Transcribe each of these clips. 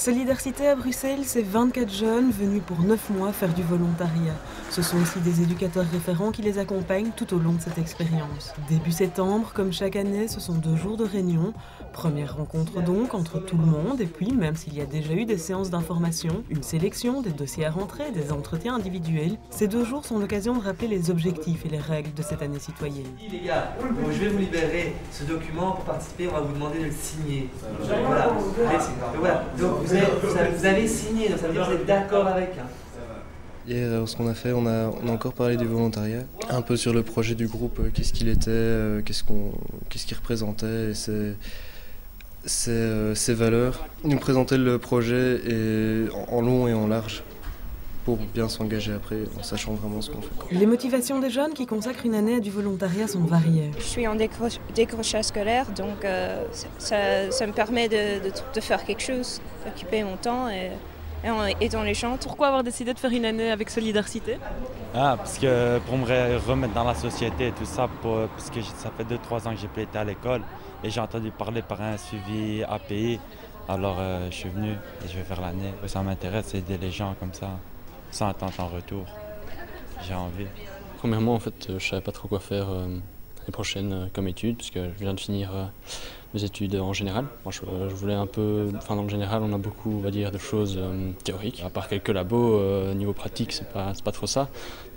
Solidarité à Bruxelles, c'est 24 jeunes venus pour 9 mois faire du volontariat. Ce sont aussi des éducateurs référents qui les accompagnent tout au long de cette expérience. Début septembre, comme chaque année, ce sont 2 jours de réunion. Première rencontre donc entre tout le monde et puis, même s'il y a déjà eu des séances d'information, une sélection, des dossiers à rentrer, des entretiens individuels, ces 2 jours sont l'occasion de rappeler les objectifs et les règles de cette année citoyenne. Les gars, bon, je vais vous libérer ce document pour participer, on va vous demander de le signer. Voilà, donc vous avez signé, donc ça veut dire que vous êtes d'accord avec. Hier, ce qu'on a fait, on a encore parlé du volontariat, un peu sur le projet du groupe, qu'est-ce qu'il était, qu'est-ce qu'il représentait, et ses valeurs. Il nous présentait le projet en long et en large, pour bien s'engager après, en sachant vraiment ce qu'on fait. Les motivations des jeunes qui consacrent une année à du volontariat sont variées. Je suis en décrochage scolaire, donc ça me permet de faire quelque chose, d'occuper mon temps et dans les champs. Pourquoi avoir décidé de faire une année avec Solidarité ? Parce que pour me remettre dans la société et tout ça, parce que ça fait 2-3 ans que j'ai plus été à l'école et j'ai entendu parler par un suivi API. Alors je suis venu et je vais faire l'année. Ça m'intéresse d'aider les gens comme ça, sans attendre en retour. J'ai envie. Premièrement, en fait, je ne savais pas trop quoi faire les prochaines comme études, puisque je viens de finir mes études en général. Moi, je voulais un peu... Enfin, dans le général, on a beaucoup, on va dire, de choses théoriques. À part quelques labos, niveau pratique, c'est pas trop ça.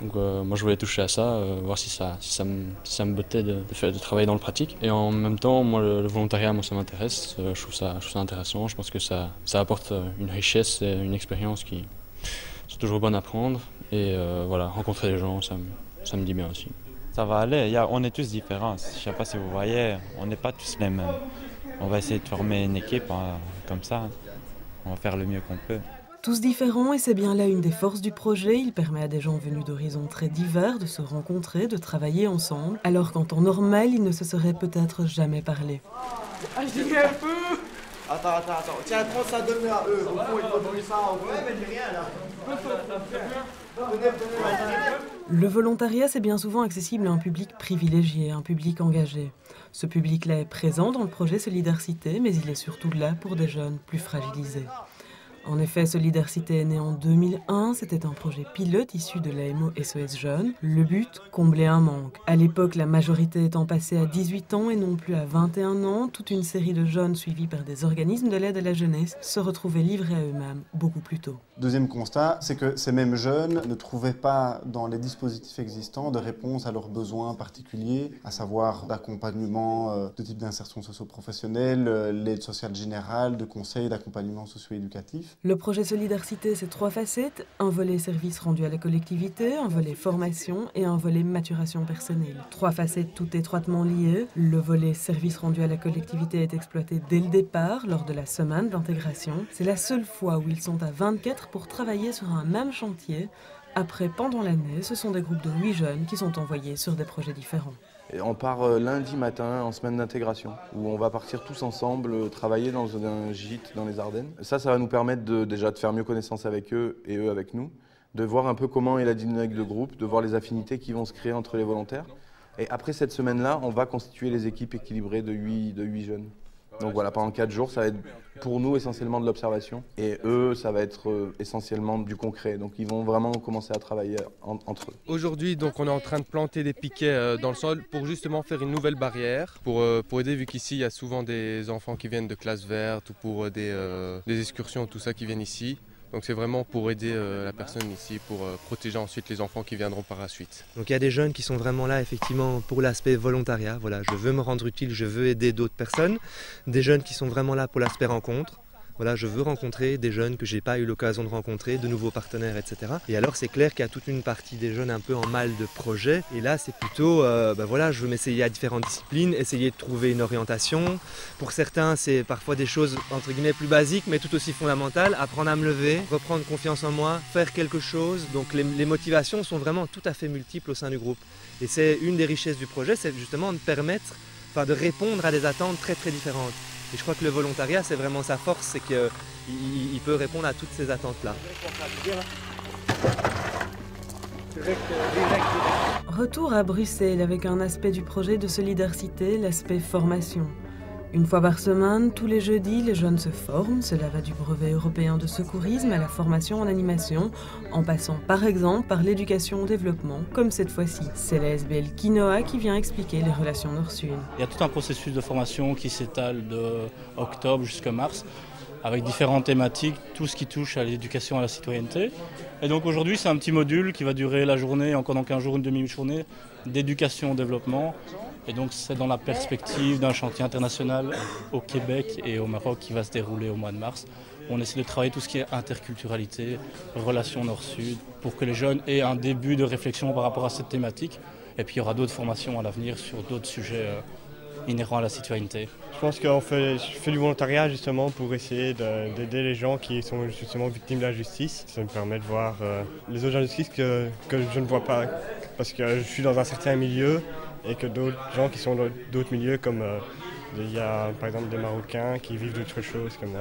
Donc, moi, je voulais toucher à ça, voir si ça me bottait de travailler dans le pratique. Et en même temps, moi, le volontariat, moi, ça m'intéresse. Je trouve ça intéressant. Je pense que ça apporte une richesse et une expérience qui sont toujours bonnes à prendre. Et voilà, rencontrer les gens, ça me dit bien aussi. Ça va aller, on est tous différents. Je ne sais pas si vous voyez, on n'est pas tous les mêmes. On va essayer de former une équipe comme ça. On va faire le mieux qu'on peut. Tous différents, et c'est bien là une des forces du projet. Il permet à des gens venus d'horizons très divers de se rencontrer, de travailler ensemble, alors qu'en temps normal, ils ne se seraient peut-être jamais parlé. Ah, je dis un peu. Attends. Tiens, prends ça, donne-le à eux. Au fond, il faut donner ça. Ouais, mais j'ai rien là. Le volontariat, c'est bien souvent accessible à un public privilégié, un public engagé. Ce public-là est présent dans le projet Solidarité, mais il est surtout là pour des jeunes plus fragilisés. En effet, Solidarité est né en 2001, c'était un projet pilote issu de l'AMO SOS Jeunes. Le but, combler un manque. À l'époque, la majorité étant passée à 18 ans et non plus à 21 ans, toute une série de jeunes suivis par des organismes de l'aide à la jeunesse se retrouvaient livrés à eux-mêmes beaucoup plus tôt. Deuxième constat, c'est que ces mêmes jeunes ne trouvaient pas dans les dispositifs existants de réponse à leurs besoins particuliers, à savoir d'accompagnement de type d'insertion socio-professionnelle, l'aide sociale générale, de conseils, d'accompagnement socio-éducatif. Le projet Solidarité, c'est 3 facettes, un volet service rendu à la collectivité, un volet formation et un volet maturation personnelle. 3 facettes toutes étroitement liées. Le volet service rendu à la collectivité est exploité dès le départ, lors de la semaine d'intégration. C'est la seule fois où ils sont à 24 pour travailler sur un même chantier. Après, pendant l'année, ce sont des groupes de 8 jeunes qui sont envoyés sur des projets différents. Et on part lundi matin en semaine d'intégration, où on va partir tous ensemble travailler dans un gîte dans les Ardennes. Ça va nous permettre déjà de faire mieux connaissance avec eux et eux avec nous, de voir un peu comment est la dynamique de groupe, de voir les affinités qui vont se créer entre les volontaires. Et après cette semaine-là, on va constituer les équipes équilibrées de 8 jeunes. Donc voilà, pendant 4 jours, ça va être pour nous essentiellement de l'observation et eux, ça va être essentiellement du concret. Donc ils vont vraiment commencer à travailler entre eux. Aujourd'hui, donc, on est en train de planter des piquets dans le sol pour justement faire une nouvelle barrière, pour aider, vu qu'ici il y a souvent des enfants qui viennent de classes vertes ou pour des excursions, tout ça qui viennent ici. Donc c'est vraiment pour aider la personne ici, pour protéger ensuite les enfants qui viendront par la suite. Donc il y a des jeunes qui sont vraiment là effectivement pour l'aspect volontariat. Voilà, je veux me rendre utile, je veux aider d'autres personnes. Des jeunes qui sont vraiment là pour l'aspect rencontre. Voilà, je veux rencontrer des jeunes que je n'ai pas eu l'occasion de rencontrer, de nouveaux partenaires, etc. Et alors c'est clair qu'il y a toute une partie des jeunes un peu en mal de projet. Et là c'est plutôt, voilà, je veux m'essayer à différentes disciplines, essayer de trouver une orientation. Pour certains c'est parfois des choses entre guillemets plus basiques mais tout aussi fondamentales. Apprendre à me lever, reprendre confiance en moi, faire quelque chose. Donc les motivations sont vraiment tout à fait multiples au sein du groupe. Et c'est une des richesses du projet, c'est justement de permettre, de répondre à des attentes très très différentes. Et je crois que le volontariat, c'est vraiment sa force, c'est qu'il peut répondre à toutes ces attentes-là. Retour à Bruxelles avec un aspect du projet de Solidarité, l'aspect formation. Une fois par semaine, tous les jeudis, les jeunes se forment. Cela va du brevet européen de secourisme à la formation en animation, en passant par exemple par l'éducation au développement, comme cette fois-ci. C'est la SBL Quinoa qui vient expliquer les relations Nord-Sud. Il y a tout un processus de formation qui s'étale de octobre jusqu'à mars, avec différentes thématiques, tout ce qui touche à l'éducation à la citoyenneté. Et donc aujourd'hui, c'est un petit module qui va durer la journée, encore dans 15 jours, une demi-journée, d'éducation au développement. Et donc c'est dans la perspective d'un chantier international au Québec et au Maroc qui va se dérouler au mois de mars. On essaie de travailler tout ce qui est interculturalité, relations nord-sud, pour que les jeunes aient un début de réflexion par rapport à cette thématique. Et puis il y aura d'autres formations à l'avenir sur d'autres sujets inhérents à la citoyenneté. Je pense qu'on fait du volontariat justement pour essayer d'aider les gens qui sont justement victimes de l'injustice. Ça me permet de voir les autres injustices que je ne vois pas parce que je suis dans un certain milieu et que d'autres gens qui sont dans d'autres milieux comme il y a par exemple des Marocains qui vivent d'autres choses comme moi.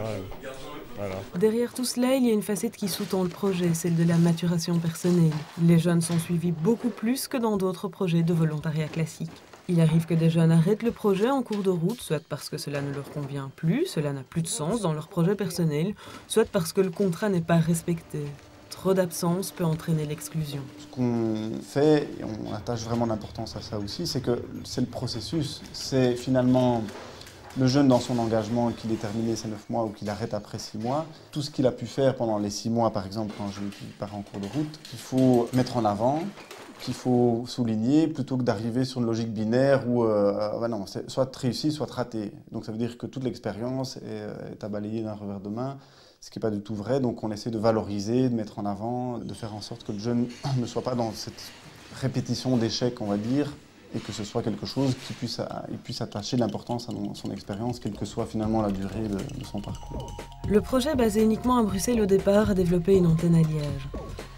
Voilà. Derrière tout cela, il y a une facette qui sous-tend le projet, celle de la maturation personnelle. Les jeunes sont suivis beaucoup plus que dans d'autres projets de volontariat classiques. Il arrive que des jeunes arrêtent le projet en cours de route, soit parce que cela ne leur convient plus, cela n'a plus de sens dans leur projet personnel, soit parce que le contrat n'est pas respecté. Trop d'absence peut entraîner l'exclusion. Ce qu'on fait, et on attache vraiment d'importance à ça aussi, c'est que c'est le processus. C'est finalement le jeune dans son engagement, qu'il ait terminé ses 9 mois ou qu'il arrête après 6 mois. Tout ce qu'il a pu faire pendant les 6 mois, par exemple, quand je pars en cours de route, qu'il faut mettre en avant, qu'il faut souligner, plutôt que d'arriver sur une logique binaire où non, c'est soit réussi, soit raté. Donc ça veut dire que toute l'expérience est à balayer d'un revers de main, ce qui n'est pas du tout vrai. Donc on essaie de valoriser, de mettre en avant, de faire en sorte que le jeune ne soit pas dans cette répétition d'échecs, on va dire, et que ce soit quelque chose qui puisse attacher de l'importance à son expérience, quelle que soit finalement la durée de son parcours. Le projet basé uniquement à Bruxelles au départ a développé une antenne à Liège.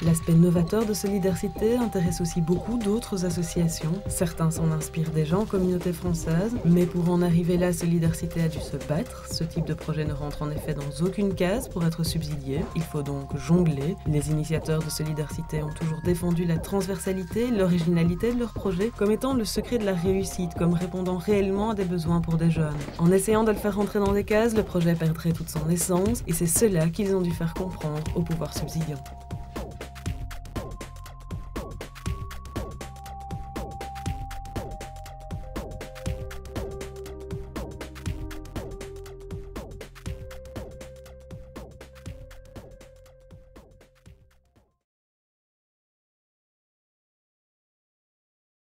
L'aspect novateur de Solidarité intéresse aussi beaucoup d'autres associations. Certains s'en inspirent déjà en communauté française, mais pour en arriver là, Solidarité a dû se battre. Ce type de projet ne rentre en effet dans aucune case pour être subsidié. Il faut donc jongler. Les initiateurs de Solidarité ont toujours défendu la transversalité, l'originalité de leur projet comme étant le secret de la réussite, comme répondant réellement à des besoins pour des jeunes. En essayant de le faire rentrer dans des cases, le projet perdrait toute son essence, et c'est cela qu'ils ont dû faire comprendre au pouvoir subsidiant.